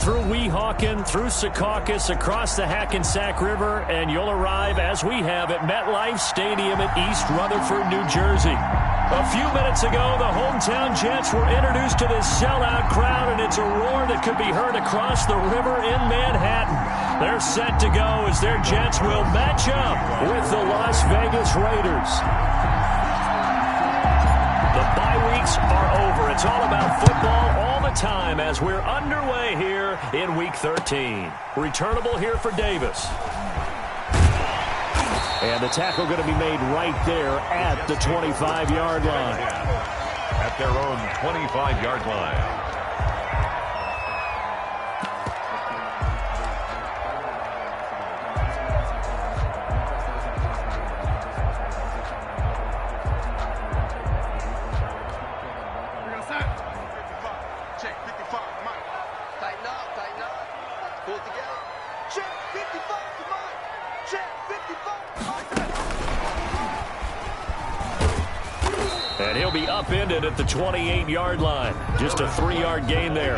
Through Weehawken, through Secaucus, across the Hackensack River, and you'll arrive, as we have, at MetLife Stadium at East Rutherford, New Jersey. A few minutes ago, the hometown Jets were introduced to this sellout crowd, and it's a roar that could be heard across the river in Manhattan. They're set to go as their Jets will match up with the Las Vegas Raiders. The bye weeks are over. It's all about football all the time as we're underway here in Week 13. Returnable here for Davis. And the tackle going to be made right there at the 25-yard line. At their own 25-yard line. And he'll be upended at the 28-yard line. Just a 3-yard gain there.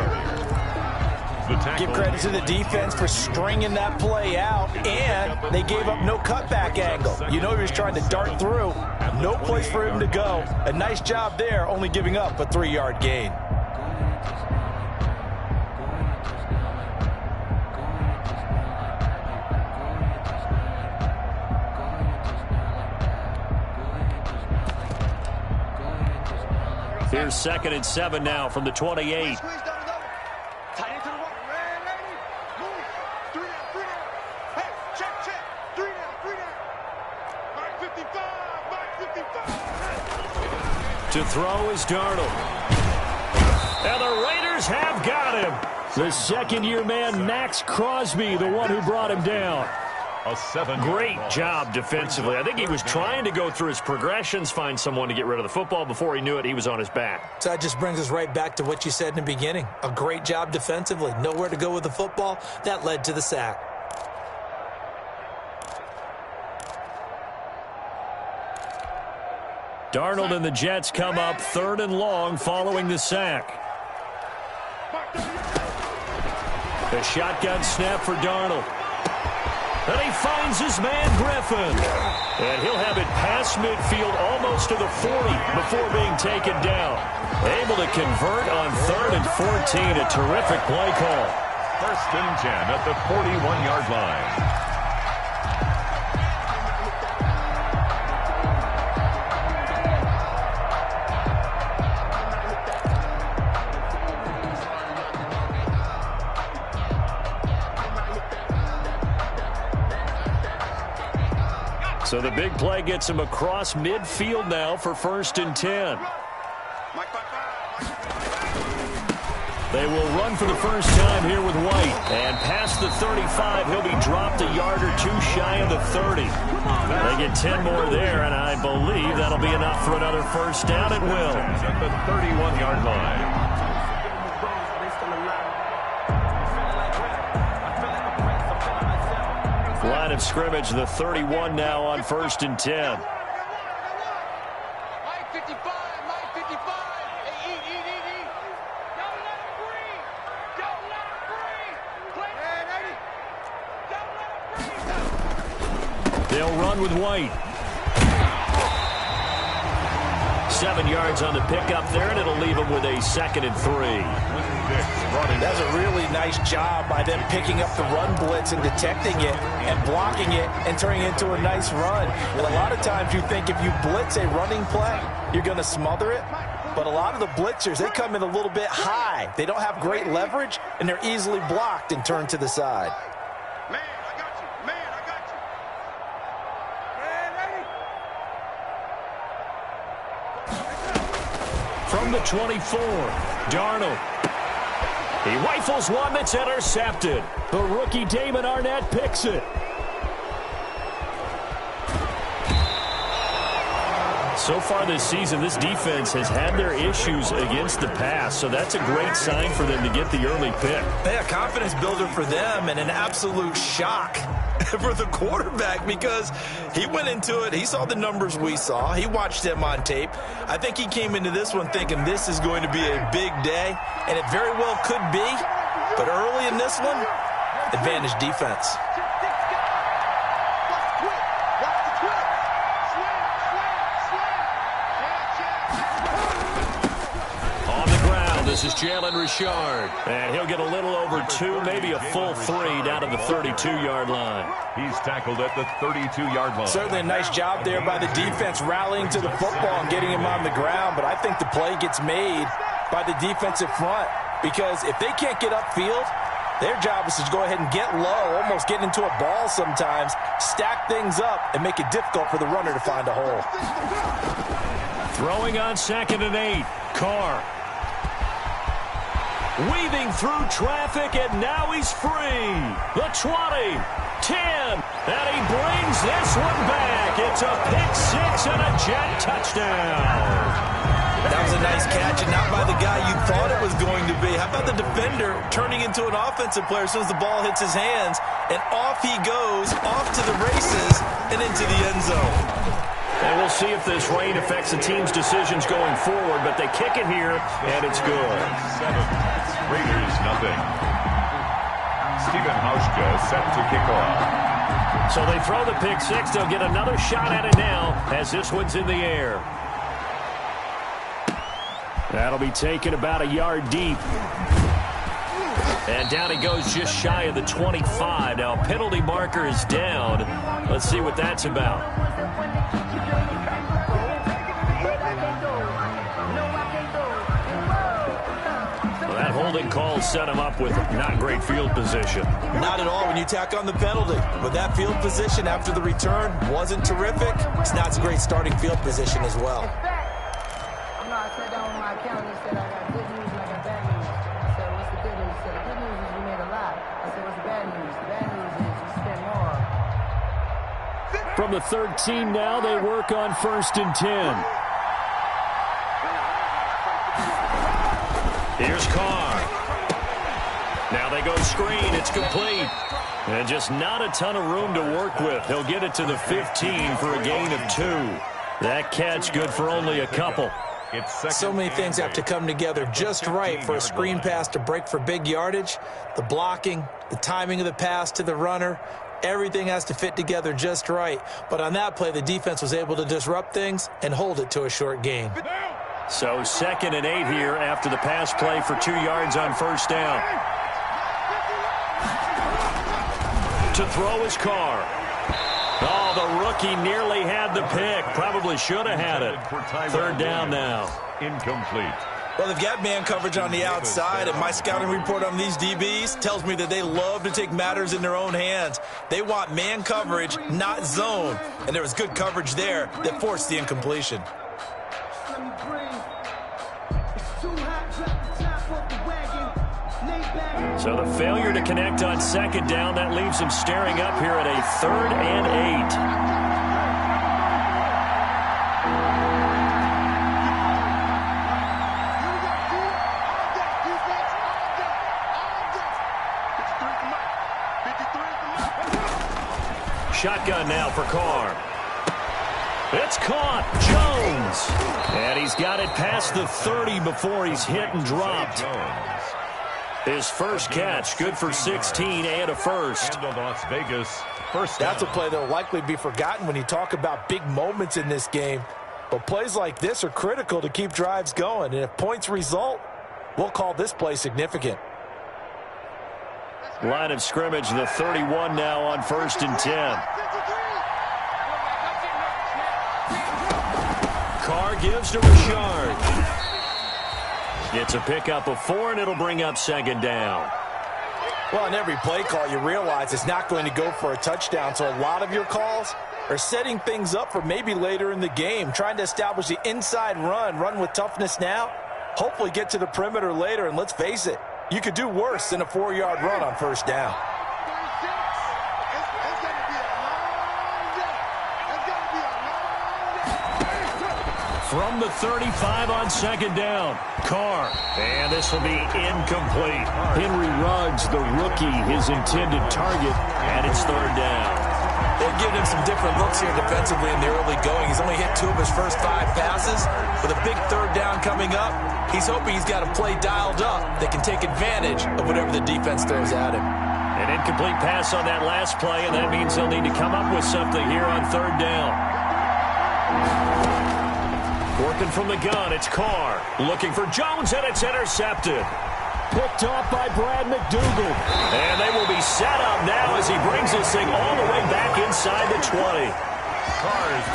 Give credit to the defense for stringing that play out, and they gave up no cutback angle. You know he was trying to dart through. No place for him to go. A nice job there, only giving up a 3-yard gain. Here's 2nd and 7 now from the 28. To throw is Darnold. And the Raiders have got him. The second-year man, Max Crosby, the one who brought him down. Great job defensively. I think he was trying to go through his progressions, find someone to get rid of the football. Before he knew it, he was on his back. So that just brings us right back to what you said in the beginning. A great job defensively. Nowhere to go with the football. That led to the sack. Darnold and the Jets come up 3rd and long following the sack. The shotgun snap for Darnold. And he finds his man Griffin. And he'll have it past midfield almost to the 40 before being taken down. Able to convert on 3rd and 14. A terrific play call. 1st and 10 at the 41-yard line. So the big play gets him across midfield now for 1st and 10. They will run for the first time here with White. And past the 35, he'll be dropped a yard or two shy of the 30. They get 10 more there, and I believe that'll be enough for another first down. It will. At the 31-yard line. Line of scrimmage, the 31 now on 1st and 10. They'll run with White. 7 yards on the pickup there, and it'll leave him with a 2nd and 3. That's a really nice job by them picking up the run blitz and detecting it and blocking it and turning it into a nice run. And a lot of times you think if you blitz a running play, you're going to smother it. But a lot of the blitzers, they come in a little bit high. They don't have great leverage, and they're easily blocked and turned to the side. Man, I got you. Man, I got you. From the 24, Darnold. He rifles one that's intercepted. The rookie Damon Arnett picks it. So far this season, this defense has had their issues against the pass, so that's a great sign for them to get the early pick. Yeah, confidence builder for them and an absolute shock for the quarterback because he went into it. He saw the numbers we saw. He watched them on tape. I think he came into this one thinking this is going to be a big day, and it very well could be. But early in this one, advantage defense. This is Jalen Richard, and he'll get a little over 2, maybe a full 3 down to the 32-yard line. He's tackled at the 32-yard line. Certainly a nice job there by the defense rallying to the football and getting him on the ground, but I think the play gets made by the defensive front because if they can't get upfield, their job is to go ahead and get low, almost get into a ball sometimes, stack things up, and make it difficult for the runner to find a hole. Throwing on 2nd and 8, Carr. Weaving through traffic, and now he's free. The 20, 10, and he brings this one back. It's a pick-6 and a jet touchdown. That was a nice catch, and not by the guy you thought it was going to be. How about the defender turning into an offensive player as soon as the ball hits his hands, and off he goes, off to the races, and into the end zone. And we'll see if this rain affects the team's decisions going forward, but they kick it here, and it's good. 7, Raiders nothing. Stephen Hauschka set to kick off. So they throw the pick-6. They'll get another shot at it now as this one's in the air. That'll be taken about a yard deep. And down he goes just shy of the 25. Now, penalty marker is down. Let's see what that's about. Holding call set him up with not great field position. Not at all when you tack on the penalty. But that field position after the return wasn't terrific. It's not a great starting field position as well. I sat down with my accountant and said I got good news and I got bad news. I said, what's the good news? He said, the good news is we made a lot. I said, what's the bad news? The bad news is we spent more. From the 13 now, they work on 1st and 10. Here's Carr. Now they go screen. It's complete. And just not a ton of room to work with. He'll get it to the 15 for a gain of 2. That catch good for only a couple. So many things have to come together just right for a screen pass to break for big yardage. The blocking, the timing of the pass to the runner, everything has to fit together just right. But on that play, the defense was able to disrupt things and hold it to a short gain. So 2nd and 8 here after the pass play for 2 yards on 1st down. To throw his Carr. Oh, the rookie nearly had the pick. Probably should have had it. 3rd down now. Incomplete. Well, they've got man coverage on the outside, and my scouting report on these DBs tells me that they love to take matters in their own hands. They want man coverage, not zone. And there was good coverage there that forced the incompletion. So the failure to connect on 2nd down, that leaves him staring up here at a 3rd and 8. Shotgun now for Carr. It's caught. Jones. And he's got it past the 30 before he's hit and dropped. His first catch, good for 16 and a first. And the Las Vegas first down. That's a play that will likely be forgotten when you talk about big moments in this game. But plays like this are critical to keep drives going. And if points result, we'll call this play significant. Line of scrimmage, the 31 now on 1st and 10. Carr gives to Richard. It's a pickup of 4, and it'll bring up 2nd down. Well, on every play call, you realize it's not going to go for a touchdown. So a lot of your calls are setting things up for maybe later in the game, trying to establish the inside run with toughness now, hopefully get to the perimeter later. And let's face it, you could do worse than a 4-yard run on 1st down. From the 35 on 2nd down, Carr. And this will be incomplete. Henry Ruggs, the rookie, his intended target, and it's 3rd down. They've given him some different looks here defensively in the early going. He's only hit 2 of his first 5 passes. With a big third down coming up, he's hoping he's got a play dialed up that can take advantage of whatever the defense throws at him. An incomplete pass on that last play, and that means they'll need to come up with something here on third down. Working from the gun, it's Carr. Looking for Jones, and it's intercepted. Picked off by Brad McDougal. And they will be set up now as he brings this thing all the way back inside the 20.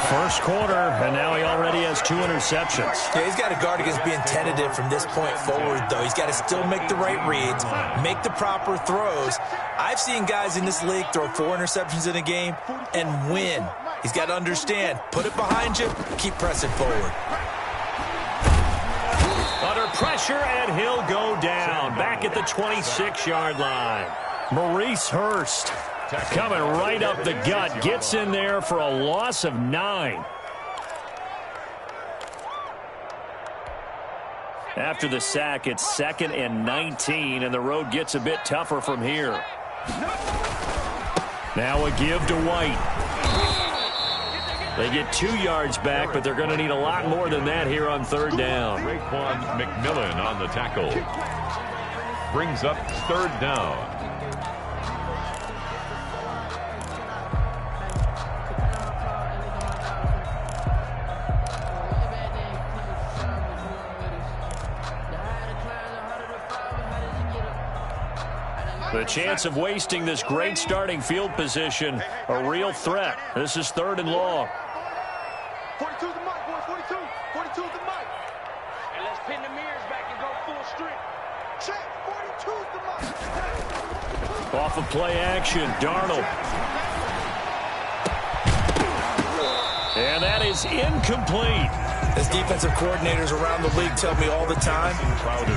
First quarter, and now he already has 2 interceptions. Yeah, he's got to guard against being tentative from this point forward, though. He's got to still make the right reads, make the proper throws. I've seen guys in this league throw 4 interceptions in a game and win. He's got to understand, put it behind you, keep pressing forward. Under pressure, and he'll go down. Back at the 26-yard line. Maurice Hurst coming right up the gut. Gets in there for a loss of 9. After the sack, it's 2nd and 19, and the road gets a bit tougher from here. Now a give to White. They get 2 yards back, but they're going to need a lot more than that here on third down. Raekwon McMillan on the tackle. Brings up third down. The chance of wasting this great starting field position, a real threat. This is 3rd and long. 42's the mic, boys. 42. 42's the mic. And let's pin the mirrors back and go full strength. Check. 42's the mic. Off of play action, Darnold. And that is incomplete. As defensive coordinators around the league tell me all the time,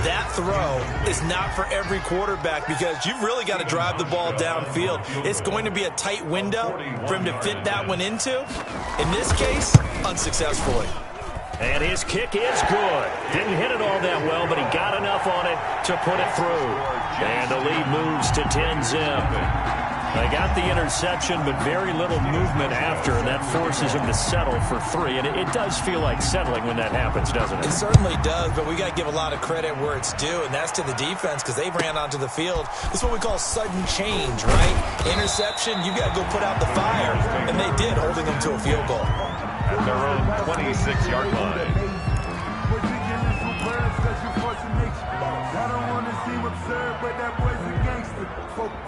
that throw is not for every quarterback because you've really got to drive the ball downfield. It's going to be a tight window for him to fit that one into. In this case, unsuccessfully. And his kick is good. Didn't hit it all that well, but he got enough on it to put it through. And the lead moves to 10-zip. They got the interception, but very little movement after, and that forces him to settle for 3. And it does feel like settling when that happens, doesn't it? It certainly does, but we got to give a lot of credit where it's due, and that's to the defense because they ran onto the field. This is what we call sudden change, right? Interception, you got to go put out the fire, and they did, holding them to a field goal. At their own 26-yard line. I don't want to seem absurd, but that boy's a gangster.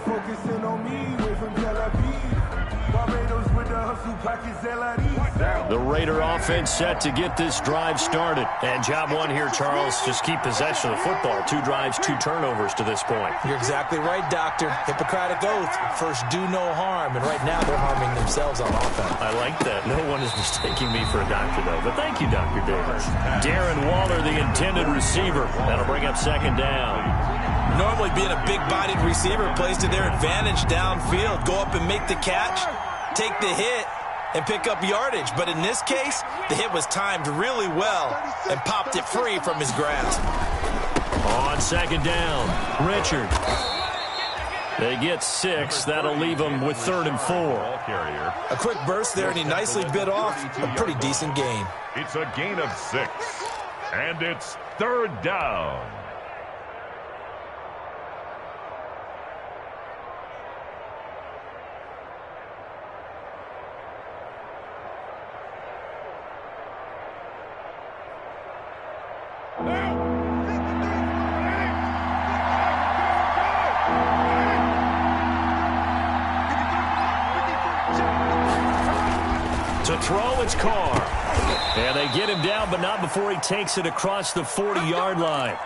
Focusing on me, way from Tel Aviv. Barbados with the hustle pockets, LIDs. The Raider offense set to get this drive started. And job one here, Charles, just keep possession of the football. 2 drives, 2 turnovers to this point. You're exactly right, Doctor. Hippocratic oath. First, do no harm. And right now, they're harming themselves on offense. I like that. No one is mistaking me for a doctor, though. But thank you, Dr. Davis. Darren Waller, the intended receiver. That'll bring up 2nd down. Normally being a big-bodied receiver plays to their advantage downfield. Go up and make the catch, take the hit, and pick up yardage. But in this case, the hit was timed really well and popped it free from his grasp. On 2nd down, Richard. They get 6. That'll leave them with 3rd and 4. A quick burst there, and he nicely bit off a pretty decent gain. It's a gain of 6. And it's 3rd down. To throw, it's Carr. And they get him down, but not before he takes it across the 40-yard line.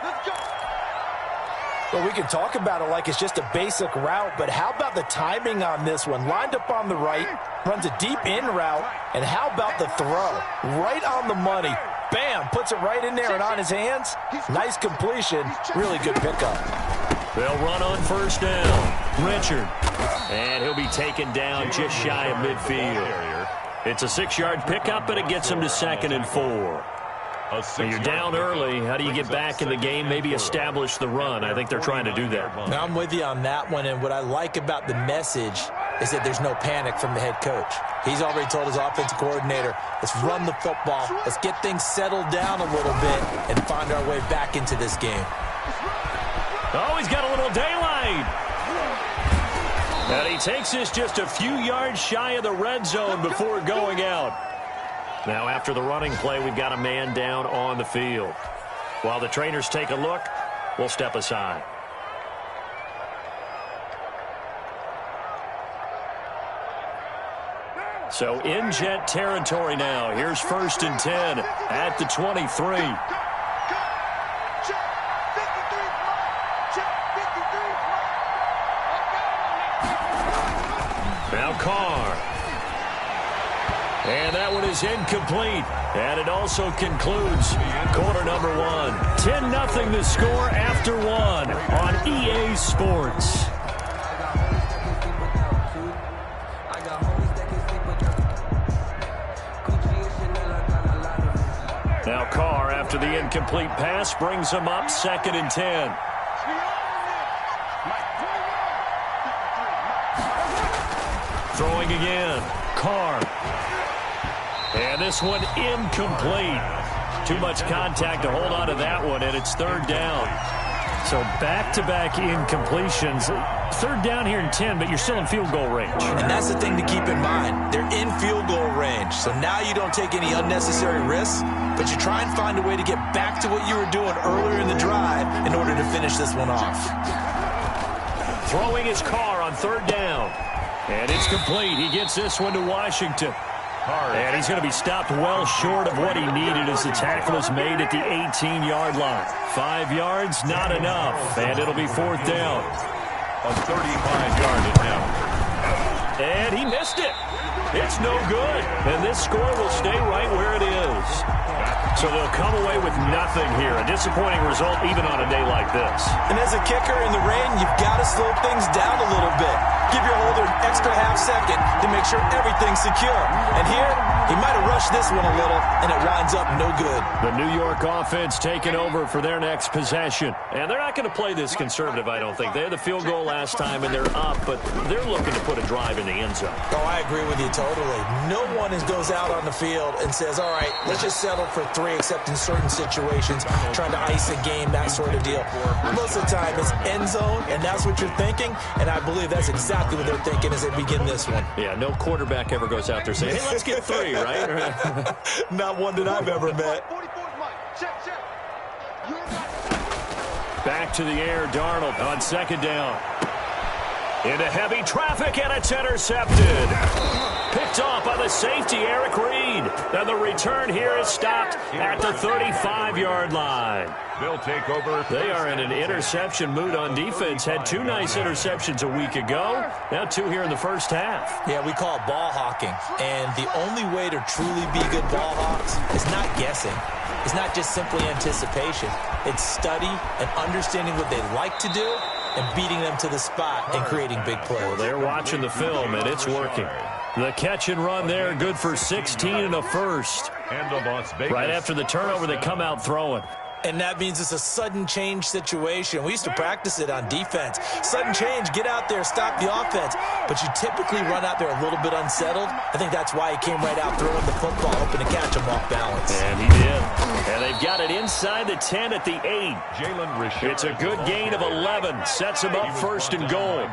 Well, we can talk about it like it's just a basic route, but how about the timing on this one? Lined up on the right, runs a deep in route, and how about the throw? Right on the money. Bam, puts it right in there and on his hands. Nice completion, really good pickup. They'll run on 1st down. Richard. And he'll be taken down just shy of midfield. It's a 6-yard pickup, and it gets him to 2nd and 4. When you're down early, how do you get back in the game, maybe establish the run? I think they're trying to do that. Now, I'm with you on that one, and what I like about the message is that there's no panic from the head coach. He's already told his offensive coordinator, let's run the football, let's get things settled down a little bit and find our way back into this game. Oh, he's got a little daylight. And he takes this just a few yards shy of the red zone before going out. Now after the running play, we've got a man down on the field. While the trainers take a look, we'll step aside. So in Jet territory now. Here's 1st and 10 at the 23. Now Carr. And that one is incomplete. And it also concludes quarter number 1. 10-0 the score after 1 on EA Sports. Now Carr, after the incomplete pass, brings him up 2nd and 10. Throwing again. Carr. And this one incomplete. Too much contact to hold on to that one, and it's 3rd down. So back-to-back incompletions. 3rd down here in 10, but you're still in field goal range. And that's the thing to keep in mind. They're in field goal range. So now you don't take any unnecessary risks, but you try and find a way to get back to what you were doing earlier in the drive in order to finish this one off. Throwing his Carr on 3rd down. And it's complete. He gets this one to Washington. And he's going to be stopped well short of what he needed as the tackle is made at the 18-yard line. 5 yards, not enough. And it'll be 4th down. A 35-yard attempt. And he missed it. It's no good. And this score will stay right where it is. So they'll come away with nothing here. A disappointing result even on a day like this. And as a kicker in the rain, you've got to slow things down a little bit. Give your holder an extra half-second to make sure everything's secure. And here, he might have rushed this one a little, and it winds up no good. The New York offense taking over for their next possession. And they're not going to play this conservative, I don't think. They had the field goal last time, and they're up, but they're looking to put a drive in the end zone. Oh, I agree with you totally. No one goes out on the field and says, all right, let's just settle for 3, except in certain situations, trying to ice a game, that sort of deal. Most of the time, it's end zone, and that's what you're thinking, and I believe that's exactly what they're thinking as they begin this one. Yeah, no quarterback ever goes out there saying, hey, let's get 3, right? Not one that I've ever met. Back to the air, Darnold on 2nd down. Into heavy traffic, and it's intercepted. Picked off by the safety, Eric Reed. And the return here is stopped at the 35-yard line. They'll take over. They are in an interception mood on defense. Had 2 nice interceptions a week ago. Now 2 here in the first half. Yeah, we call it ball hawking. And the only way to truly be good ball hawks is not guessing. It's not just simply anticipation. It's study and understanding what they like to do and beating them to the spot and creating big plays. Well, they're watching the film, and it's working. The catch and run there, good for 16 and a first. And the Las Vegas. Right after the turnover, they come out throwing. And that means it's a sudden change situation. We used to practice it on defense. Sudden change, get out there, stop the offense. But you typically run out there a little bit unsettled. I think that's why he came right out throwing the football, hoping to catch him off balance. And he did. And they've got it inside the 10 at the 8. Jalen Richard. It's a good gain of 11. Sets him up 1st and goal.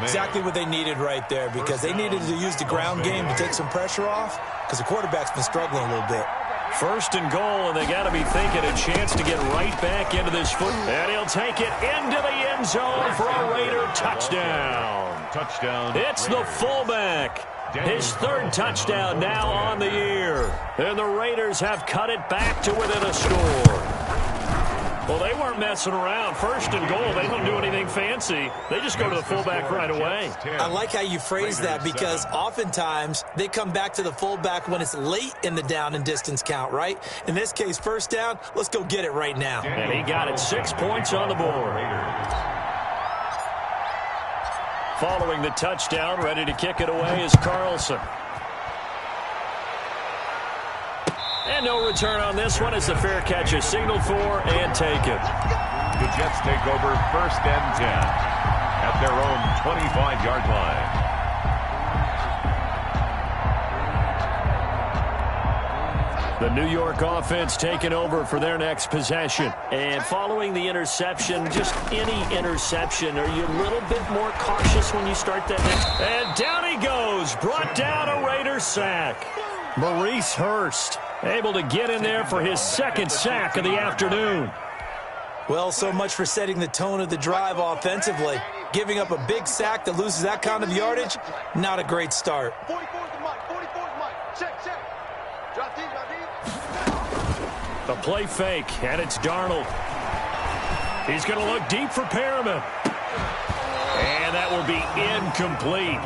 Exactly what they needed right there, because they needed to use the ground game to take some pressure off, because the quarterback's been struggling a little bit. 1st and goal, and they got to be thinking a chance to get right back into this foot. And he'll take it into the end zone for a Raider touchdown. Touchdown. It's the fullback. His 3rd touchdown now on the year. And the Raiders have cut it back to within a score. Well, they weren't messing around. 1st and goal, they don't do anything fancy. They just go to the fullback right away. I like how you phrase that, because oftentimes they come back to the fullback when it's late in the down and distance count, right? In this case, 1st down, let's go get it right now. And he got it. 6 points on the board. Following the touchdown, ready to kick it away is Carlson. And no return on this one as the fair catch is signaled for and taken. The Jets take over 1st and 10 at their own 25-yard line. The New York offense taking over for their next possession. And following the interception, just any interception, are you a little bit more cautious when you start that next? And down he goes, brought down a Raider sack. Maurice Hurst able to get in there for his second sack of the afternoon. Well, so much for setting the tone of the drive offensively. Giving up a big sack that loses that kind of yardage, not a great start. 44's the mic. 44's mic. Check, check. Drop deep, drop deep. The play fake, and it's Darnold. He's going to look deep for Perriman. And that will be incomplete.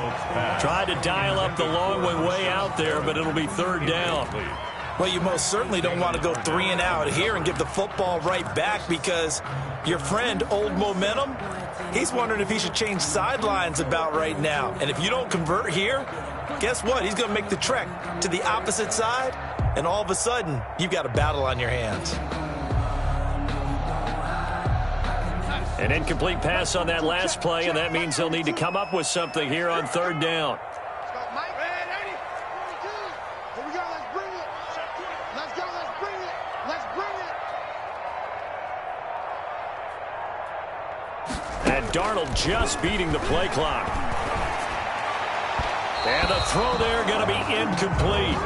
Tried to dial up the long way out there, but it'll be third down. Well, you most certainly don't want to go 3 and out here and give the football right back because your friend, Old Momentum, he's wondering if he should change sidelines about right now. And if you don't convert here, guess what? He's going to make the trek to the opposite side, and all of a sudden, you've got a battle on your hands. An incomplete pass on that last play, and that means he'll need to come up with something here on third down. Let's go, Mike. Ready? 42. Here we go. Let's bring it. Let's go. Let's bring it. Let's bring it. And Darnold just beating the play clock. And the throw there going to be incomplete.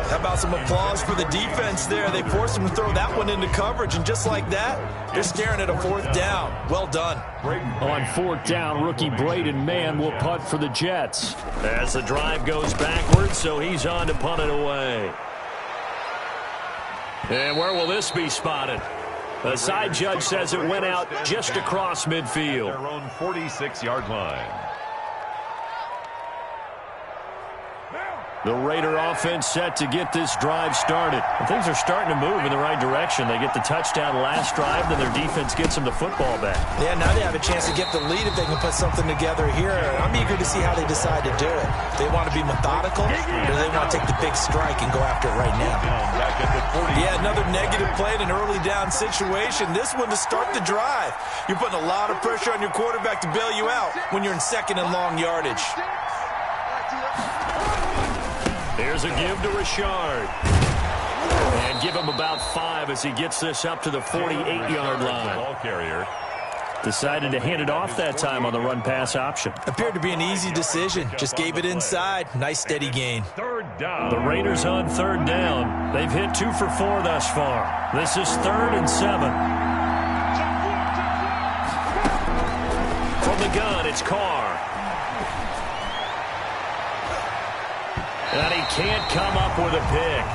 How about some applause for the defense there? They forced him to throw that one into coverage, and just like that, they're staring at a fourth down. Well done. On fourth down, rookie Braden Mann will punt for the Jets. As the drive goes backwards, so he's on to punt it away. And where will this be spotted? The side judge says it went out just across midfield. Their own 46-yard line. The Raider offense set to get this drive started. And things are starting to move in the right direction. They get the touchdown last drive, then their defense gets them the football back. Yeah, now they have a chance to get the lead if they can put something together here. I'm eager to see how they decide to do it. They want to be methodical, or do they want to take the big strike and go after it right now? Back at the 40. Yeah, another negative play in an early down situation. This one to start the drive. You're putting a lot of pressure on your quarterback to bail you out when you're in second and long yardage. Here's a give to Richard. And give him about 5 as he gets this up to the 48-yard line. Ball carrier. Decided to hand it off that time on the run-pass option. Appeared to be an easy decision. Just gave it inside. Nice steady gain. Third down. The Raiders on third down. They've hit 2 for 4 thus far. This is 3rd and 7. From the gun, it's Carr. And he can't come up with a pick.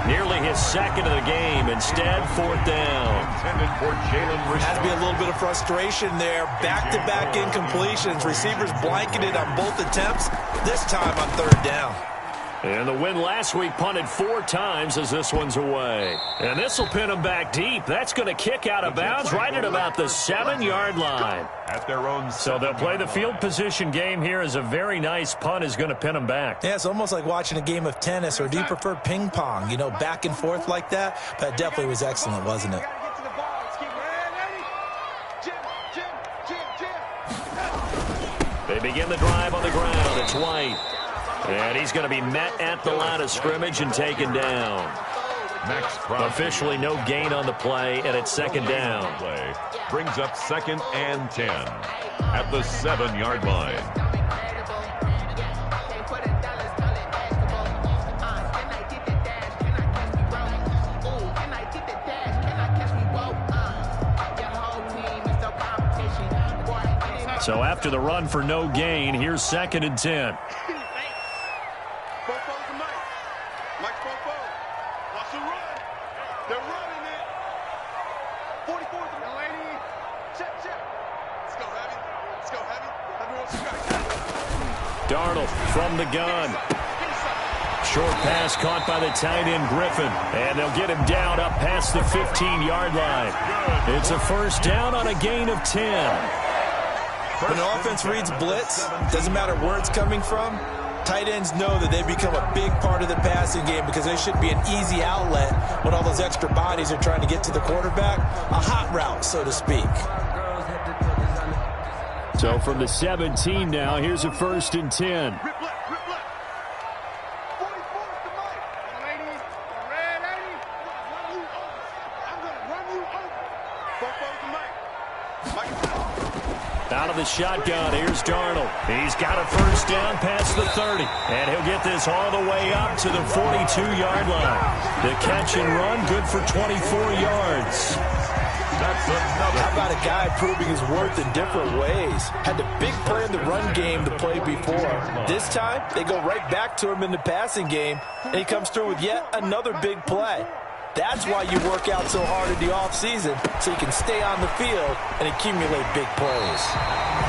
Nearly his second of the game. Instead, fourth down. Intended for Jalen Richard. Has to be a little bit of frustration there. Back-to-back incompletions. Receivers blanketed on both attempts. This time on third down. And the win last week punted 4 times as this one's away. And this will pin them back deep. That's going to kick out of bounds right at about the 7-yard line. At their own. So they'll play the field position game here as a very nice punt is going to pin them back. Yeah, it's almost like watching a game of tennis, or do you prefer ping pong? You know, back and forth like that? That definitely was excellent, wasn't it? They begin the drive on the ground. It's White. And he's going to be met at the line of scrimmage and taken down. Max Crosby. Officially no gain on the play, and it's second down. Play brings up 2nd and 10 at the 7-yard line. So after the run for no gain, here's 2nd and 10. Darnold from the gun. Short pass caught by the tight end Griffin. And they'll get him down up past the 15-yard line. It's a first down on a gain of 10. When an offense reads blitz, doesn't matter where it's coming from, tight ends know that they become a big part of the passing game because they should be an easy outlet when all those extra bodies are trying to get to the quarterback. A hot route, so to speak. So from the 17 now, here's a 1st and 10. of the shotgun. Here's Darnold. He's got a first down past the 30. And he'll get this all the way up to the 42-yard line. The catch and run, good for 24 yards. How about a guy proving his worth in different ways? Had the big play in the run game to play before. This time, they go right back to him in the passing game, and he comes through with yet another big play. That's why you work out so hard in the offseason, so you can stay on the field and accumulate big plays.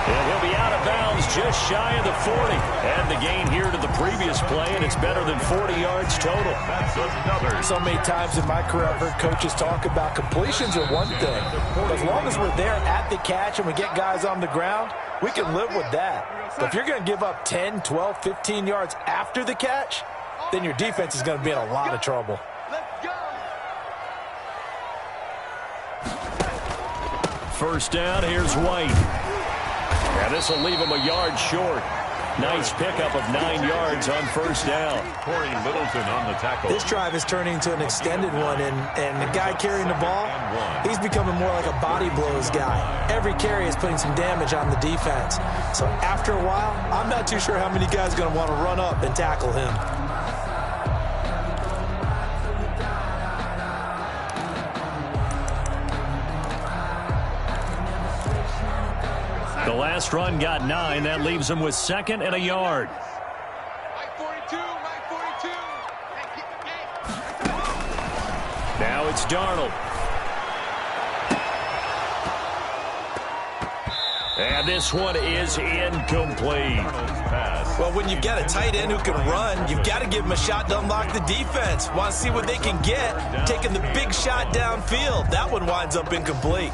And he'll be out of bounds just shy of the 40. And the gain here to the previous play, and it's better than 40 yards total. That's another. So many times in my career, I've heard coaches talk about completions are one thing. But as long as we're there at the catch and we get guys on the ground, we can live with that. But if you're going to give up 10, 12, 15 yards after the catch, then your defense is going to be in a lot of trouble. First down, here's White. Yeah, this will leave him a yard short. Nice pickup of 9 yards on first down. Corey Littleton on the tackle. This drive is turning into an extended one, and the guy carrying the ball, he's becoming more like a body blows guy. Every carry is putting some damage on the defense. So after a while, I'm not too sure how many guys are going to want to run up and tackle him. The last run got 9. That leaves him with second and a yard. Now it's Darnold. And this one is incomplete. Well, when you've got a tight end who can run, you've got to give him a shot to unlock the defense. Want to see what they can get, taking the big shot downfield. That one winds up incomplete.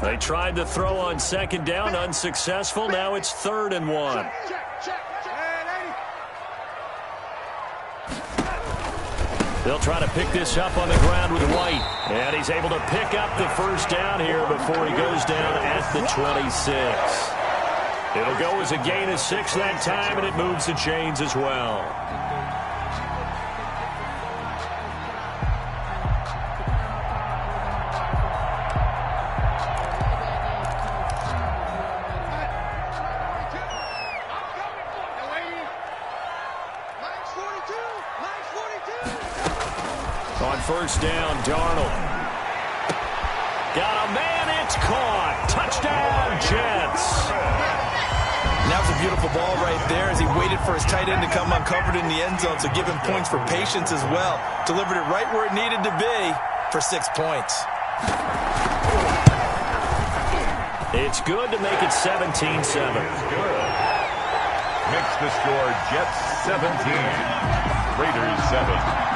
They tried to throw on second down, unsuccessful. Now it's 3rd and 1. They'll try to pick this up on the ground with White. And he's able to pick up the first down here before he goes down at the 26. It'll go as a gain of 6 that time, and it moves the chains as well. First down, Darnold. Got a man, it's caught. Touchdown, Jets. And that was a beautiful ball right there as he waited for his tight end to come uncovered in the end zone, so give him points for patience as well. Delivered it right where it needed to be for 6 points. It's good to make it 17-7. Makes the score Jets 17, Raiders 7.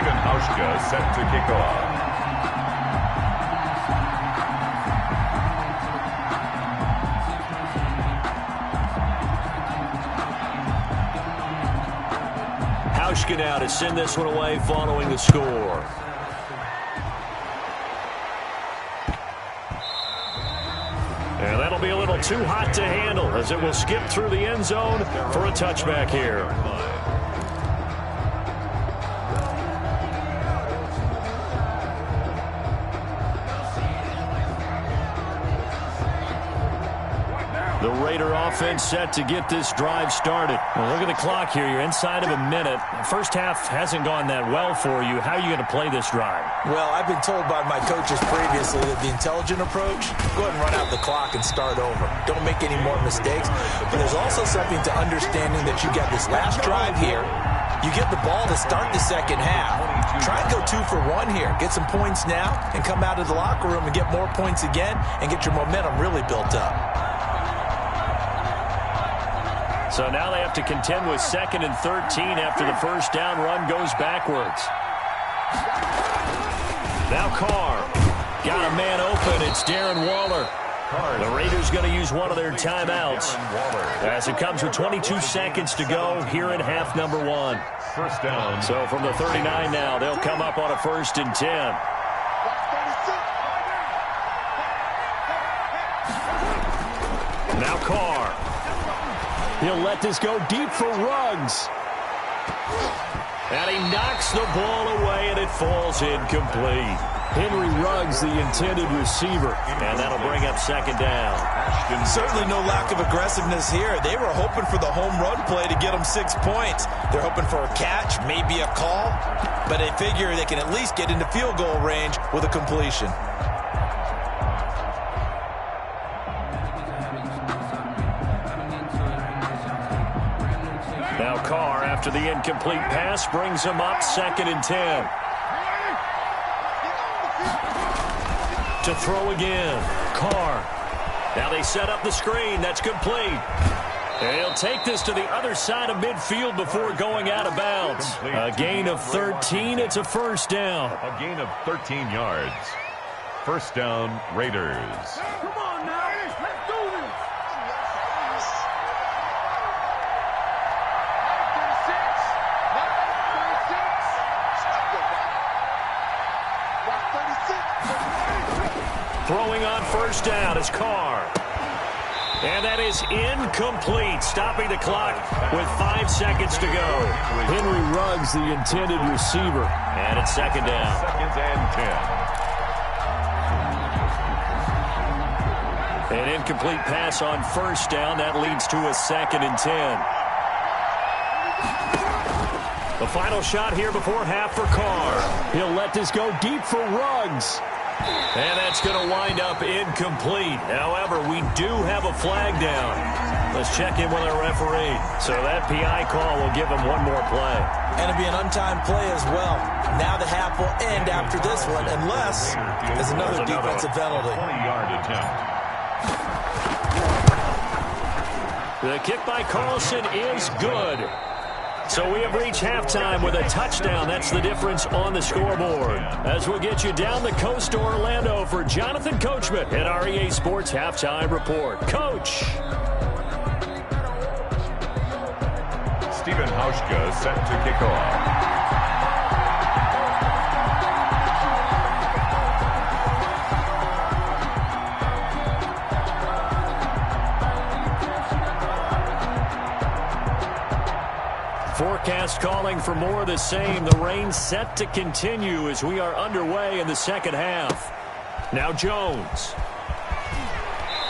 Hauschka set to kick off. Hauschka now to send this one away following the score. And that'll be a little too hot to handle as it will skip through the end zone for a touchback here. The Raider offense set to get this drive started. Well, look at the clock here. You're inside of a minute. The first half hasn't gone that well for you. How are you going to play this drive? Well, I've been told by my coaches previously that the intelligent approach, go ahead and run out the clock and start over. Don't make any more mistakes. But there's also something to understanding that you got this last drive here. You get the ball to start the second half. Try and go 2 for 1 here. Get some points now and come out of the locker room and get more points again and get your momentum really built up. So now they have to contend with 2nd and 13 after the first down run goes backwards. Now Carr. Got a man open. It's Darren Waller. The Raiders going to use one of their timeouts as it comes with 22 seconds to go here in half number 1. First down. So from the 39 now, they'll come up on a 1st and 10. Now Carr. He'll let this go deep for Ruggs. And he knocks the ball away, and it falls incomplete. Henry Ruggs, the intended receiver, and that'll bring up second down. Certainly no lack of aggressiveness here. They were hoping for the home run play to get them 6 points. They're hoping for a catch, maybe a call, but they figure they can at least get into field goal range with a completion. Now Carr, after the incomplete pass, brings him up 2nd and 10. To throw again. Carr. Now they set up the screen. That's complete. And he'll take this to the other side of midfield before going out of bounds. A gain of 13. It's a first down. A gain of 13 yards. First down, Raiders. Come on now. Let's do this. 36. Throwing on first down is Carr. And that is incomplete, stopping the clock with 5 seconds to go. Henry Ruggs, the intended receiver. And it's second down. 2nd and 10. An incomplete pass on first down. That leads to a 2nd and 10. The final shot here before half for Carr. He'll let this go deep for Ruggs. And that's going to wind up incomplete. However, we do have a flag down. Let's check in with our referee. So that PI call will give him one more play. And it'll be an untimed play as well. Now the half will end after this one, unless there's another defensive penalty. 20-yard attempt. The kick by Carlson is good. So we have reached halftime with a touchdown. That's the difference on the scoreboard. As we'll get you down the coast to Orlando for Jonathan Coachman at our EA Sports Halftime Report. Coach. Stephen Hauschka set to kick off. Forecast calling for more of the same. The rain set to continue as we are underway in the second half. Now Jones.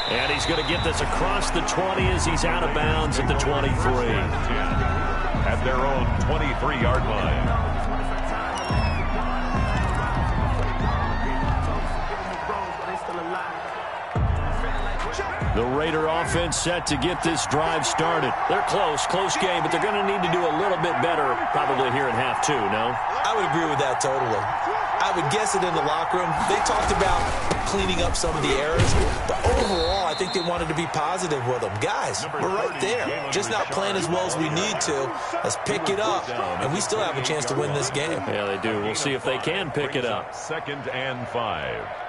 And he's going to get this across the 20 as he's out of bounds at the 23. At their own 23-yard line. The Raider offense set to get this drive started. They're close game, but they're going to need to do a little bit better probably here in half two, no? I would agree with that totally. I would guess it in the locker room. They talked about cleaning up some of the errors, but overall, I think they wanted to be positive with them. Guys, we're right there. Just not playing as well as we need to. Let's pick it up, and we still have a chance to win this game. Yeah, they do. We'll see if they can pick it up. 2nd and 5.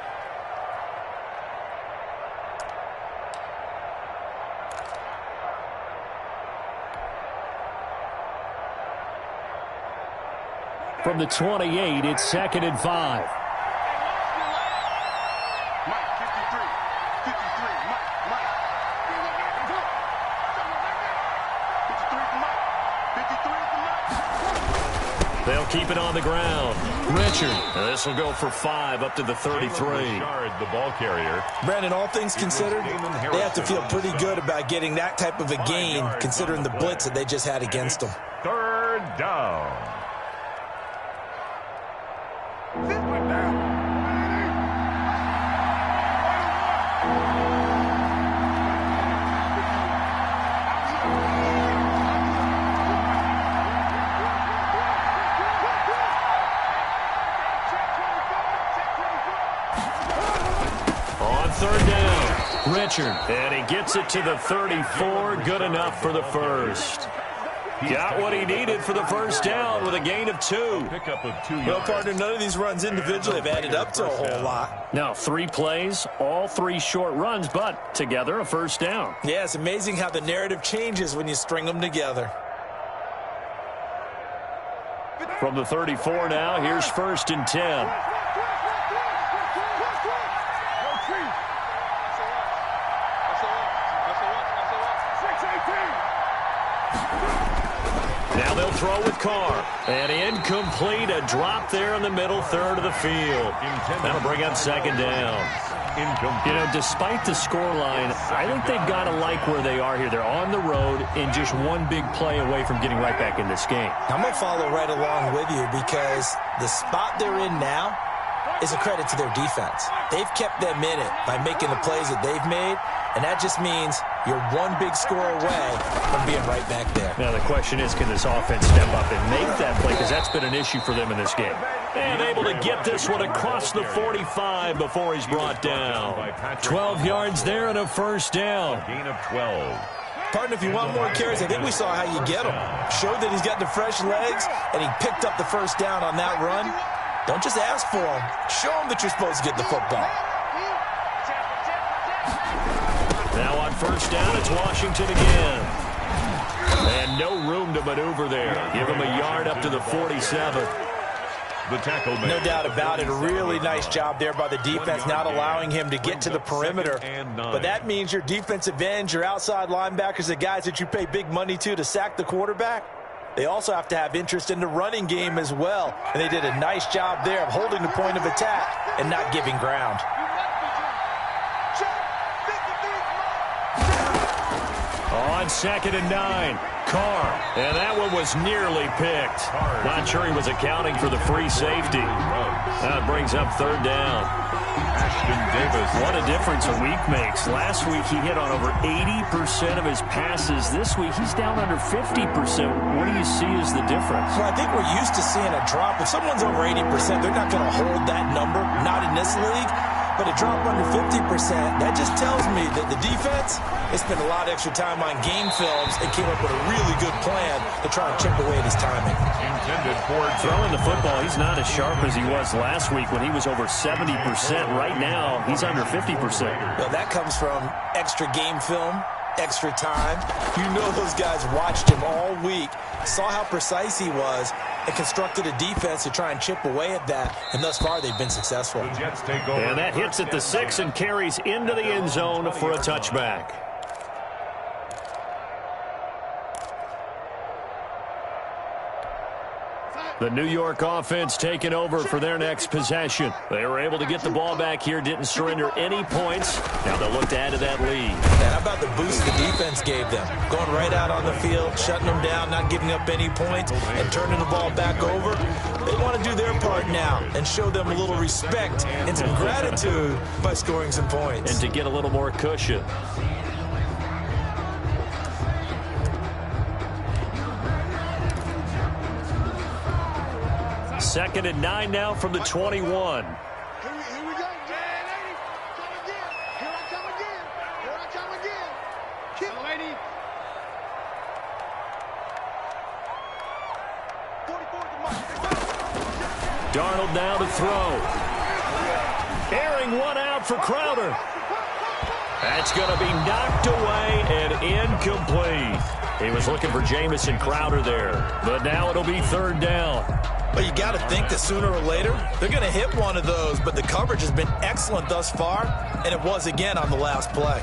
From the 28, it's 2nd and 5. They'll keep it on the ground. Richard. This will go for 5 up to the 33. The ball carrier. Brandon, all things considered, they have to feel pretty good about getting that type of a gain considering the blitz that they just had against them. 3rd down. On 3rd down, Richard. And he gets it to the 34. Good enough for the first. Got what he needed for the first down with a gain of 2. Pickup of 2 Well, yards. partner, none of these runs individually have added up to a whole lot. Now 3 plays, all 3 short runs, but together a first down. Yeah, it's amazing how the narrative changes when you string them together. From the 34 now, here's 1st and 10. throw with Carr. And incomplete, a drop there in the middle third of the field. That'll bring up second down. You know, despite the scoreline, I think they've got to like where they are here. They're on the road and just one big play away from getting right back in this game. I'm going to follow right along with you because the spot they're in now is a credit to their defense. They've kept them in it by making the plays that they've made, and that just means you're one big score away from being right back there. Now the question is, can this offense step up and make that play? Because that's been an issue for them in this game. And able to get this one across the 45 before he's brought down. 12 yards there and a first down. Gain of 12. Partner, if you want more carries, I think we saw how you get him. Showed that he's got the fresh legs, and he picked up the first down on that run. Don't just ask for him. Show him that you're supposed to get the football. Now on first down, it's Washington again. And no room to maneuver there. Give him a yard up to the 47. The tackle made. No doubt about it. A really nice job there by the defense, not allowing him to get to the perimeter. But that means your defensive ends, your outside linebackers, the guys that you pay big money to sack the quarterback, they also have to have interest in the running game as well. And they did a nice job there of holding the point of attack and not giving ground. On 2nd and 9, Carr. And that one was nearly picked. Not sure he was accounting for the free safety. That brings up third down. What a difference a week makes. Last week he hit on over 80% of his passes. This week he's down under 50%. What do you see as the difference? Well, I think we're used to seeing a drop. If someone's over 80%, they're not going to hold that number. Not in this league. But a drop under 50%, that just tells me that the defense has spent a lot of extra time on game films and came up with a really good plan to try and chip away at his timing. Intended for throwing the football, he's not as sharp as he was last week when he was over 70%. Right now, he's under 50%. Well, that comes from extra game film, extra time. You know those guys watched him all week, saw how precise he was, and constructed a defense to try and chip away at that. And thus far, they've been successful. The Jets take over. And that hits at the 6 and carries into the end zone for a touchback. The New York offense taking over for their next possession. They were able to get the ball back here, didn't surrender any points. Now they'll look to add to that lead. And how about the boost the defense gave them? Going right out on the field, shutting them down, not giving up any points, and turning the ball back over. They want to do their part now and show them a little respect and some gratitude by scoring some points. And to get a little more cushion. Second and 9 now from the 21. Here we go. Come again. Here I come again. Here I come again. Kick. Lady. 44 to Mike. Darnold now to throw. Airing one out for Crowder. That's going to be knocked away and incomplete. He was looking for Jamison Crowder there, but now it'll be third down. But you got to think that sooner or later, they're going to hit one of those, but the coverage has been excellent thus far, and it was again on the last play.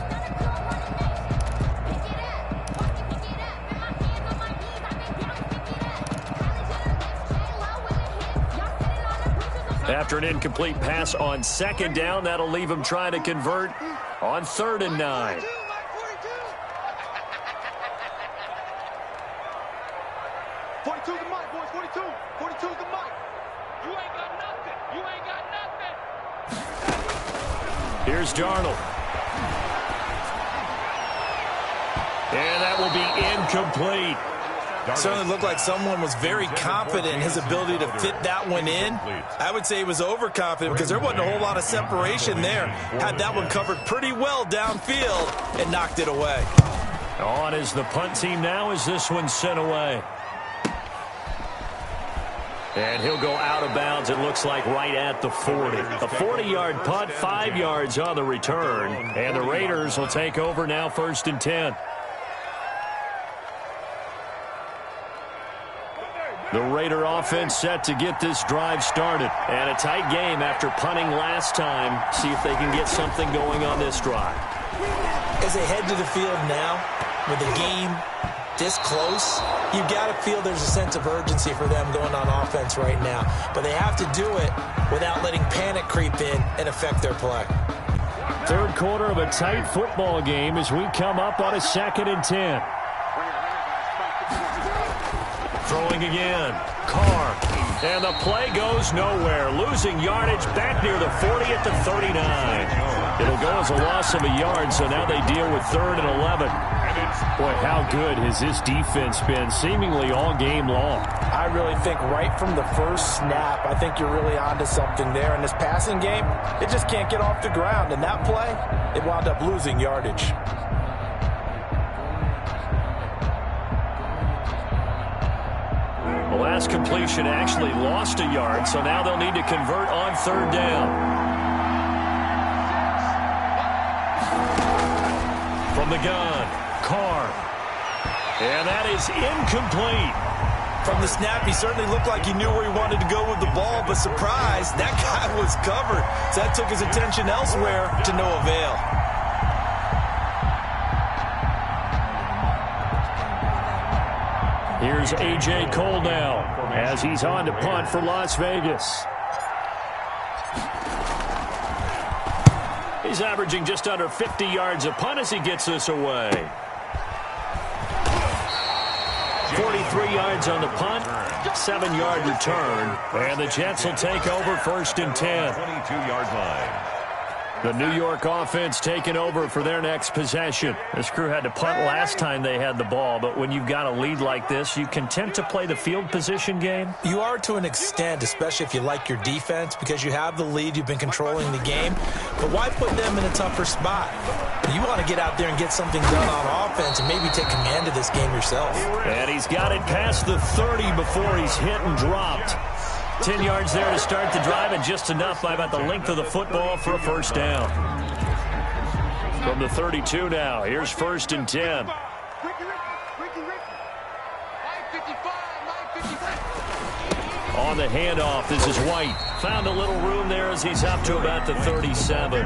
After an incomplete pass on second down, that'll leave him trying to convert on 3rd and 9. 42 to Mike, boys. 42. 42 to Mike. You ain't got nothing. You ain't got nothing. Here's Darnold. And that will be incomplete. Certainly looked like someone was very confident in his ability to fit that one in. I would say he was overconfident because there wasn't a whole lot of separation there. Had that one covered pretty well downfield and knocked it away. On is the punt team now as this one's sent away. And he'll go out of bounds, it looks like, right at the 40. A 40-yard punt, 5 yards on the return. And the Raiders will take over now 1st and 10. The Raider offense set to get this drive started. And a tight game after punting last time. See if they can get something going on this drive. As they head to the field now, with the game this close, you got to feel there's a sense of urgency for them going on offense right now. But they have to do it without letting panic creep in and affect their play. Third quarter of a tight football game as we come up on a 2nd and 10. Throwing again. Carr. And the play goes nowhere. Losing yardage back near the 40 at the 39. It'll go as a loss of a yard, so now they deal with 3rd and 11. Boy, how good has this defense been seemingly all game long? I really think right from the first snap, I think you're really onto something there. In this passing game, it just can't get off the ground. And that play, it wound up losing yardage. The last completion actually lost a yard, so now they'll need to convert on 3rd down. From the gun, Carr. And that is incomplete. From the snap, he certainly looked like he knew where he wanted to go with the ball, but surprise, that guy was covered. So that took his attention elsewhere to no avail. Here's A.J. Cole now as he's on to punt for Las Vegas. He's averaging just under 50 yards a punt as he gets this away. 43 yards on the punt, 7-yard return, and the Jets will take over 1st and 10. 22-yard line. The New York offense taking over for their next possession. This crew had to punt last time they had the ball, but when you've got a lead like this, you content to play the field position game? You are to an extent, especially if you like your defense, because you have the lead, you've been controlling the game. But why put them in a tougher spot? You want to get out there and get something done on offense and maybe take command of this game yourself. And he's got it past the 30 before he's hit and dropped. 10 yards there to start the drive, and just enough by about the length of the football for a 1st down. From the 32 now, here's 1st and 10. On the handoff, this is White. Found a little room there as he's up to about the 37.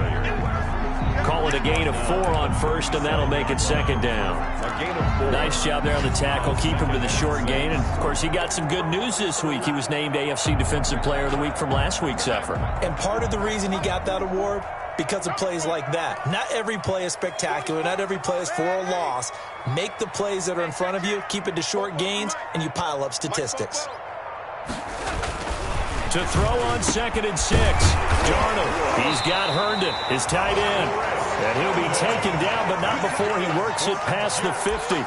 Call it a gain of 4 on 1st, and that'll make it 2nd down. Nice job there on the tackle. Keep him to the short gain. And, of course, he got some good news this week. He was named AFC Defensive Player of the Week from last week's effort. And part of the reason he got that award, because of plays like that. Not every play is spectacular. Not every play is for a loss. Make the plays that are in front of you, keep it to short gains, and you pile up statistics. To throw on 2nd and 6. Darnold. He's got Herndon, his tight end. And he'll be taken down, but not before he works it past the 50.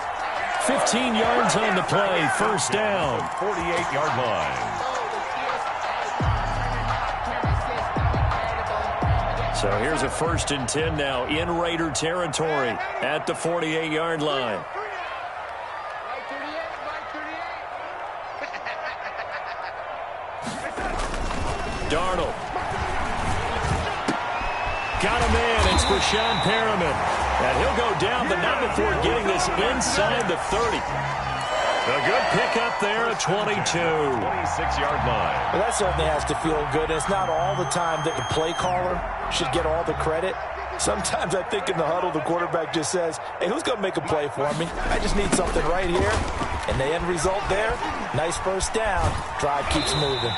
15 yards on the play. 1st down. 48-yard line. So here's a 1st and 10 now in Raider territory at the 48-yard line. Darnold. Got a man. It's for Sean Perriman. And he'll go down, but not before getting this inside the 30. A good pickup there at 22. 26-yard line. Well, that certainly has to feel good. And it's not all the time that the play caller should get all the credit. Sometimes I think in the huddle, the quarterback just says, hey, who's going to make a play for me? I just need something right here. And the end result there, nice 1st down. Drive keeps moving.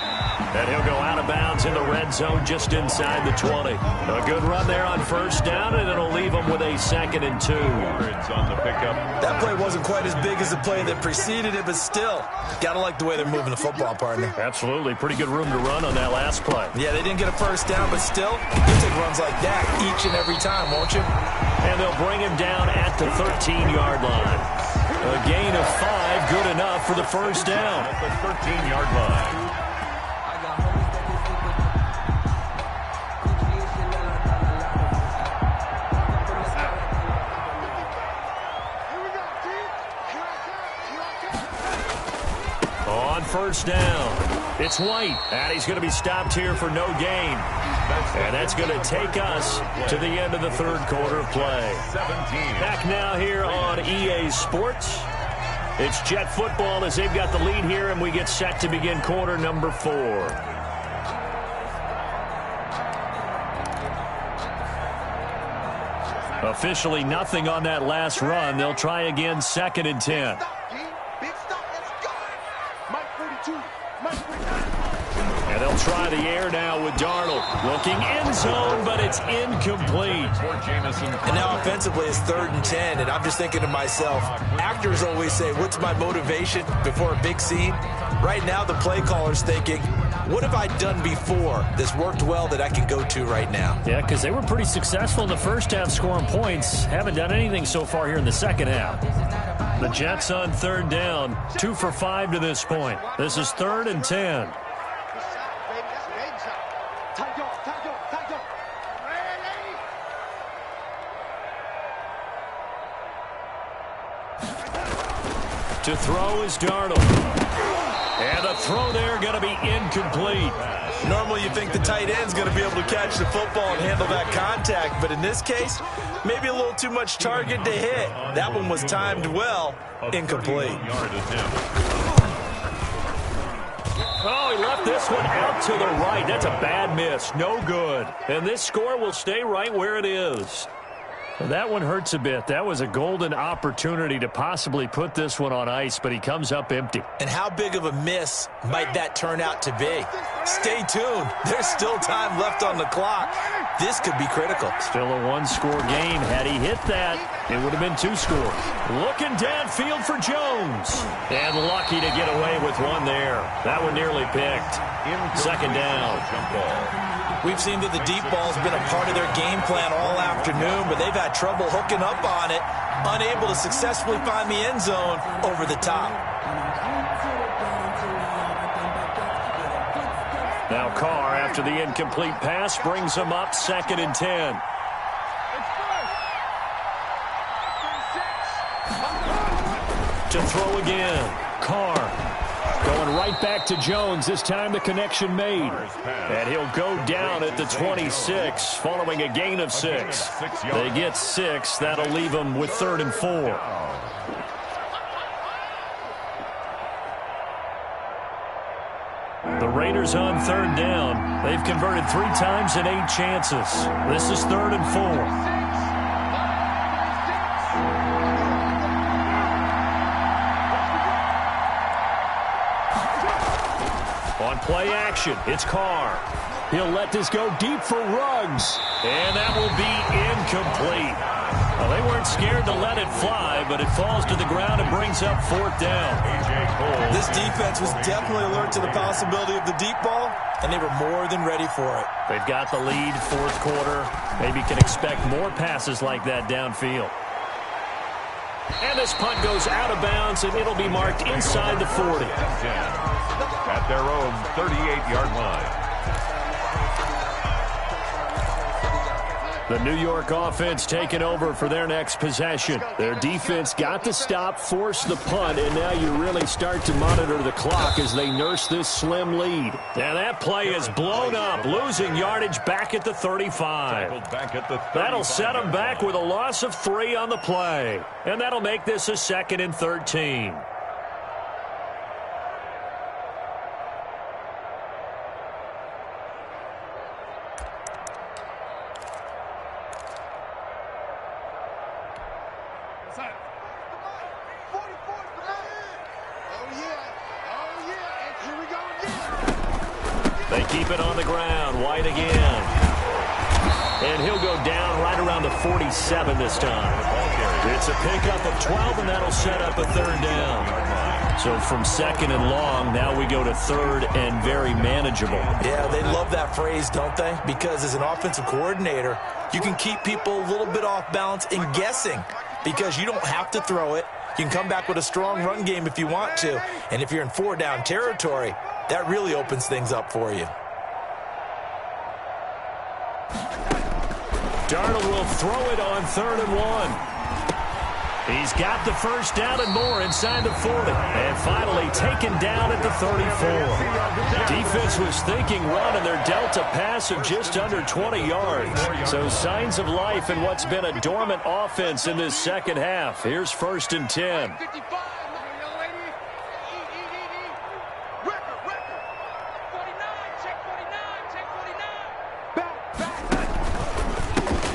And he'll go out of bounds in the red zone just inside the 20. A good run there on 1st down, and it'll leave him with a 2nd and 2. It's on the pickup. That play wasn't quite as big as the play that preceded it, but still, got to like the way they're moving the football, partner. Absolutely. Pretty good room to run on that last play. Yeah, they didn't get a 1st down, but still, you'll take runs like that each and every time, won't you? And they'll bring him down at the 13-yard line. A gain of 5, good enough for the 1st down. At the 13-yard line. On 1st down, it's White, and he's going to be stopped here for no gain. And that's going to take us to the end of the 3rd quarter of play. 17. Back now here on EA Sports. It's Jet football as they've got the lead here, and we get set to begin quarter number 4. Officially nothing on that last run. They'll try again 2nd and 10. And they'll try the air now with Darnold. Looking end zone, but it's incomplete. And now offensively it's 3rd and 10, and I'm just thinking to myself, actors always say, what's my motivation before a big scene? Right now the play caller's thinking, what have I done before that's worked well that I can go to right now? Yeah, because they were pretty successful in the first half scoring points. Haven't done anything so far here in the second half. The Jets on 3rd down, 2 for 5 to this point. This is 3rd and 10. To throw is Darnold. And the throw there going to be incomplete. Normally you think the tight end's going to be able to catch the football and handle that contact, but in this case, maybe a little too much target to hit. That one was timed well, incomplete. Oh, he left this one out to the right. That's a bad miss. No good. And this score will stay right where it is. Well, that one hurts a bit. That was a golden opportunity to possibly put this one on ice, but he comes up empty. And how big of a miss might that turn out to be? Stay tuned. There's still time left on the clock. This could be critical. Still a one-score game. Had he hit that, it would have been 2 scores. Looking downfield for Jones. And lucky to get away with one there. That one nearly picked. 2nd down. We've seen that the deep ball's been a part of their game plan all afternoon, but they've had trouble hooking up on it, unable to successfully find the end zone over the top. Now Carr, after the incomplete pass, brings him up 2nd and 10. To throw again. Carr going right back to Jones. This time the connection made. And he'll go down at the 26 following a gain of 6. They get 6. That'll leave them with 3rd and 4. The Raiders on 3rd down. They've converted 3 times in 8 chances. This is 3rd and 4. On play action, it's Carr. He'll let this go deep for Ruggs. And that will be incomplete. Well, they weren't scared to let it fly, but it falls to the ground and brings up 4th down. This defense was definitely alert to the possibility of the deep ball, and they were more than ready for it. They've got the lead, 4th quarter. Maybe can expect more passes like that downfield. And this punt goes out of bounds, and it'll be marked inside the 40. At their own 38-yard line. The New York offense taking over for their next possession. Their defense got the stop, forced the punt, and now you really start to monitor the clock as they nurse this slim lead. And that play is blown up, losing yardage back at the 35. That'll set them back with a loss of 3 on the play. And that'll make this a 2nd and 13. They keep it on the ground. White again. And he'll go down right around the 47 this time. It's a pickup of 12, and that'll set up a 3rd down. So from 2nd and long, now we go to 3rd and very manageable. Yeah, they love that phrase, don't they? Because as an offensive coordinator, you can keep people a little bit off balance and guessing because you don't have to throw it. You can come back with a strong run game if you want to. And if you're in 4-down territory, that really opens things up for you. Darnold will throw it on 3rd and 1. He's got the 1st down and more inside the 40. And finally taken down at the 34. Defense was thinking run, and they're dealt a pass of just under 20 yards. So signs of life in what's been a dormant offense in this second half. Here's 1st and 10.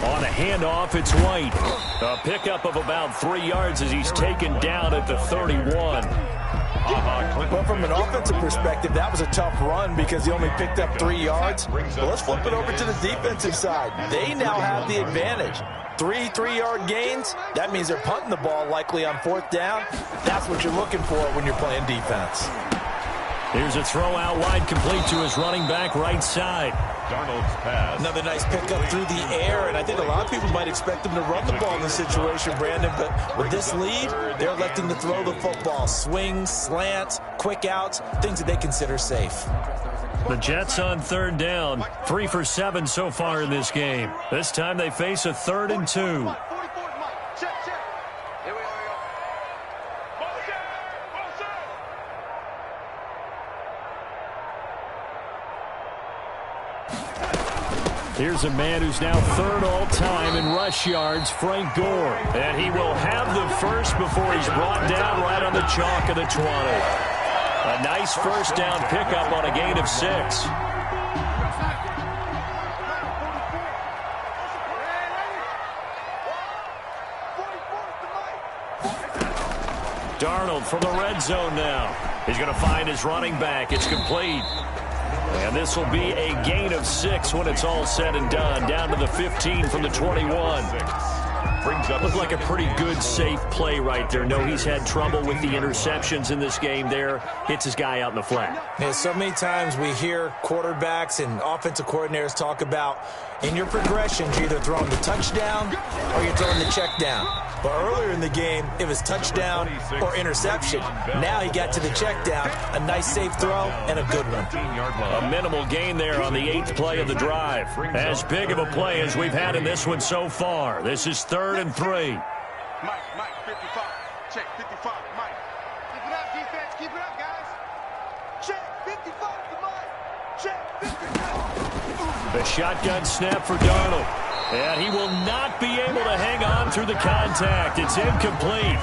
On a handoff, it's White. A pickup of about 3 yards as he's taken down at the 31. But from an offensive perspective, that was a tough run because he only picked up 3 yards. But let's flip it over to the defensive side. They now have the advantage. 3 3-yard gains, that means they're punting the ball likely on 4th down. That's what you're looking for when you're playing defense. Here's a throw out wide, complete to his running back right side. Darnold's pass. Another nice pickup through the air, and I think a lot of people might expect him to run the ball in this situation, Brandon, but with this lead, they're electing to throw the football. Swings, slants, quick outs, things that they consider safe. The Jets on 3rd down, 3 for 7 so far in this game. This time they face a 3rd and 2. Here's a man who's now 3rd all-time in rush yards, Frank Gore. And he will have the first before he's brought down right on the chalk of the 20. A nice first down pickup on a gain of 6. Darnold from the red zone now. He's going to find his running back. It's complete. And this will be a gain of 6 when it's all said and done. Down to the 15 from the 21. Looked like a pretty good, safe play right there. No, he's had trouble with the interceptions in this game there. Hits his guy out in the flat. Yeah, so many times we hear quarterbacks and offensive coordinators talk about in your progressions, you're either throwing the touchdown or you're throwing the check down. But earlier in the game, it was touchdown or interception. Now he got to the check down, a nice safe throw, and a good one. A minimal gain there on the 8th play of the drive. As big of a play as we've had in this one so far. This is 3rd and 3. Mike, 55. Check, 55, Mike. Keep it up, defense. Keep it up, guys. Check, 55 to Mike. Check, 55. The shotgun snap for Darnold. And he will not be able to hang on through the contact. It's incomplete.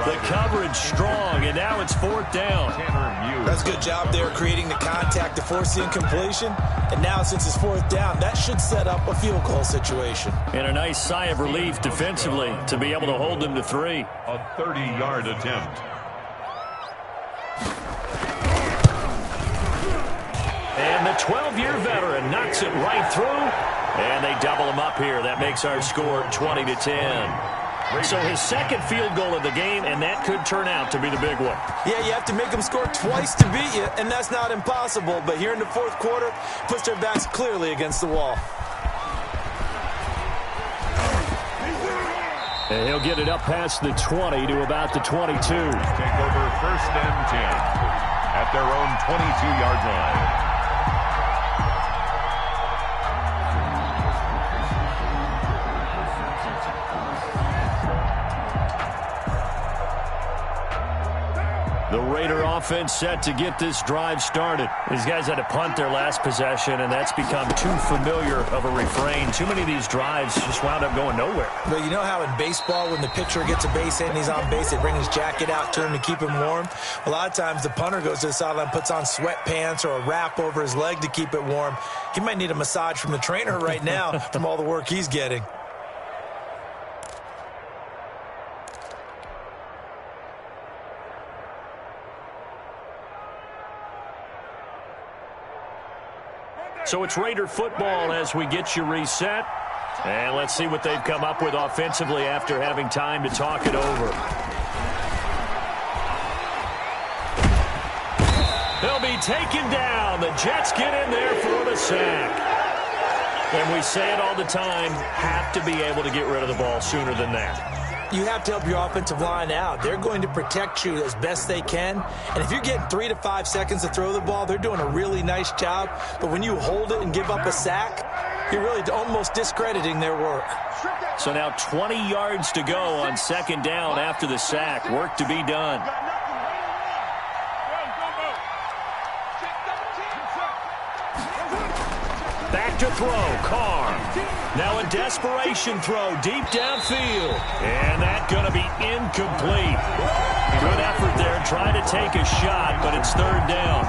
The coverage strong, and now it's 4th down. That's a good job there creating the contact to force the incompletion. And now since it's 4th down, that should set up a field goal situation. And a nice sigh of relief defensively to be able to hold them to 3. A 30-yard attempt. And the 12-year veteran knocks it right through. And they double him up here. That makes our score 20-10. So his 2nd field goal of the game, and that could turn out to be the big one. Yeah, you have to make them score twice to beat you, and that's not impossible. But here in the 4th quarter, puts their backs clearly against the wall. And he'll get it up past the 20 to about the 22. Take over 1st and 10 at their own 22-yard line. The Raider offense set to get this drive started. These guys had to punt their last possession, and that's become too familiar of a refrain. Too many of these drives just wound up going nowhere. But you know how in baseball, when the pitcher gets a base hit and he's on base, they bring his jacket out to him to keep him warm? A lot of times the punter goes to the sideline, puts on sweatpants or a wrap over his leg to keep it warm. He might need a massage from the trainer right now from all the work he's getting. So it's Raider football as we get you reset. And let's see what they've come up with offensively after having time to talk it over. They'll be taken down. The Jets get in there for the sack. And we say it all the time, have to be able to get rid of the ball sooner than that. You have to help your offensive line out. They're going to protect you as best they can. And if you're getting 3 to 5 seconds to throw the ball, they're doing a really nice job. But when you hold it and give up a sack, you're really almost discrediting their work. So now 20 yards to go on 2nd down after the sack. Work to be done. Back to throw, Carr. Now a desperation throw deep downfield. And that's going to be incomplete. Good effort there, trying to take a shot, but it's 3rd down.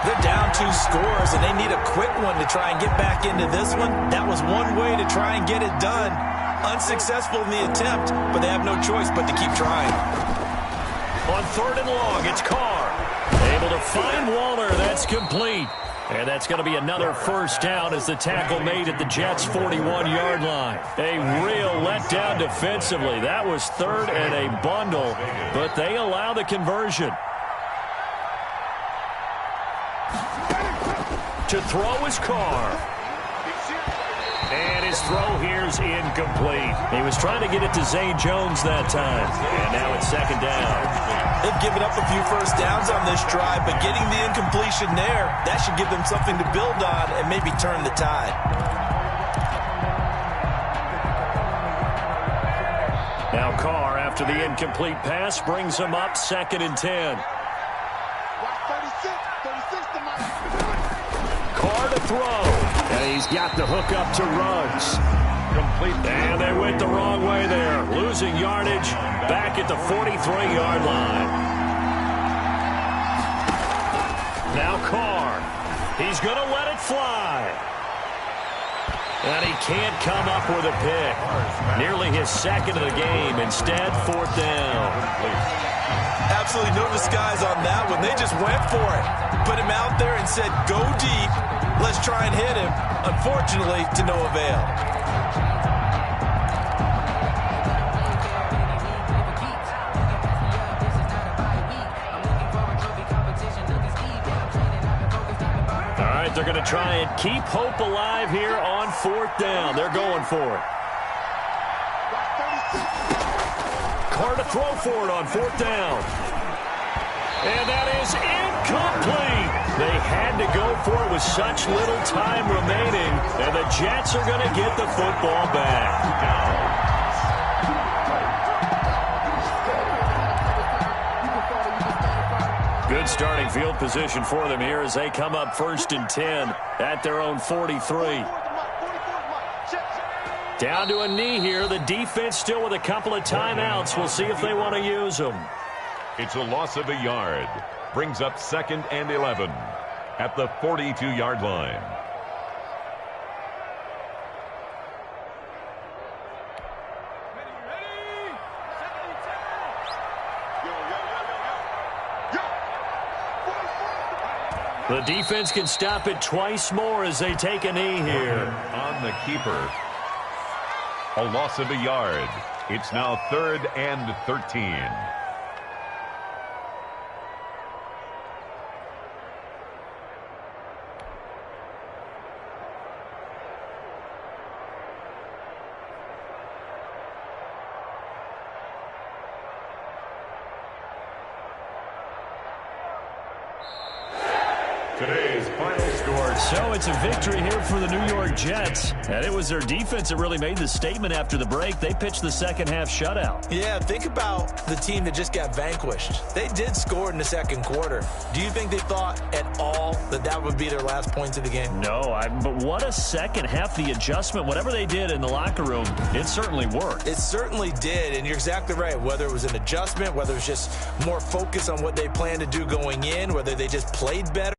They're down 2 scores, and they need a quick one to try and get back into this one. That was one way to try and get it done. Unsuccessful in the attempt, but they have no choice but to keep trying. On 3rd and long, it's Carr. Able to find Waller. That's complete. And that's going to be another first down as the tackle made at the Jets' 41-yard line. A real letdown defensively. That was third and a bundle, but they allow the conversion. To throw is Carr. And his throw here's incomplete. He was trying to get it to Zay Jones that time. And now it's second down. They've given up a few first downs on this drive, but getting the incompletion there, that should give them something to build on and maybe turn the tide. Now Carr, after the incomplete pass, brings him up 2nd and 10. Carr to throw. And he's got the hook up to Ruggs. Complete. And they went the wrong way there. Losing yardage back at the 43-yard line. Now Carr. He's going to let it fly. And he can't come up with a pick. Nearly his second of the game. Instead, 4th down. Absolutely no disguise on that one. They just went for it. Put him out there and said, go deep. Let's try and hit him. Unfortunately, to no avail. All right, they're going to try and keep hope alive here on 4th down. They're going for it. Carr to throw for it on 4th down. And that is incomplete. They had to go for it with such little time remaining. And the Jets are going to get the football back. Good starting field position for them here as they come up 1st and 10 at their own 43. Down to a knee here. The defense still with a couple of timeouts. We'll see if they want to use them. It's a loss of a yard. Brings up 2nd and 11 at the 42-yard line. The defense can stop it twice more as they take a knee here. On the keeper. A loss of a yard. It's now 3rd and 13. Today's final score. So it's a victory here for the New York Jets. And it was their defense that really made the statement after the break. They pitched the second half shutout. Yeah, think about the team that just got vanquished. They did score in the second quarter. Do you think they thought at all that that would be their last points of the game? No, but what a second half. The adjustment, whatever they did in the locker room, it certainly worked. It certainly did, and you're exactly right. Whether it was an adjustment, whether it was just more focus on what they planned to do going in, whether they just played better.